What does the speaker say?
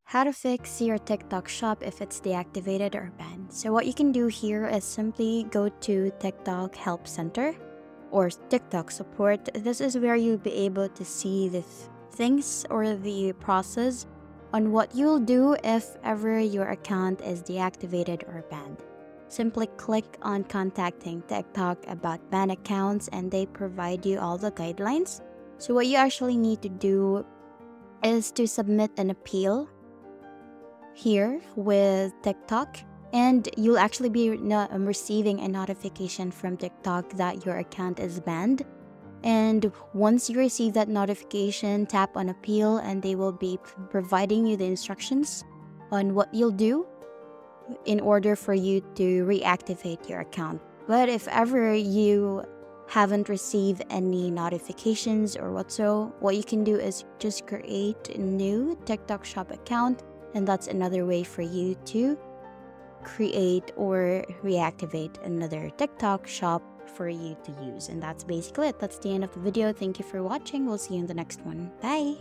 How to fix your TikTok shop if it's deactivated or banned. So what you can do here is simply go to TikTok Help Center or TikTok support. This is where you'll be able to see the things or the process on what you'll do if ever your account is deactivated or banned. Simply click on contacting TikTok about ban accounts and they provide you all the guidelines. So what you actually need to do is to submit an appeal here with TikTok, and you'll actually be receiving a notification from TikTok that your account is banned. And once you receive that notification, tap on appeal and they will be providing you the instructions on what you'll do in order for you to reactivate your account. But if ever you haven't received any notifications or what you can do is just create a new TikTok shop account, and that's another way for you to create or reactivate another TikTok shop for you to use. And that's basically it. That's the end of the video. Thank you for watching. We'll see you in the next one. Bye!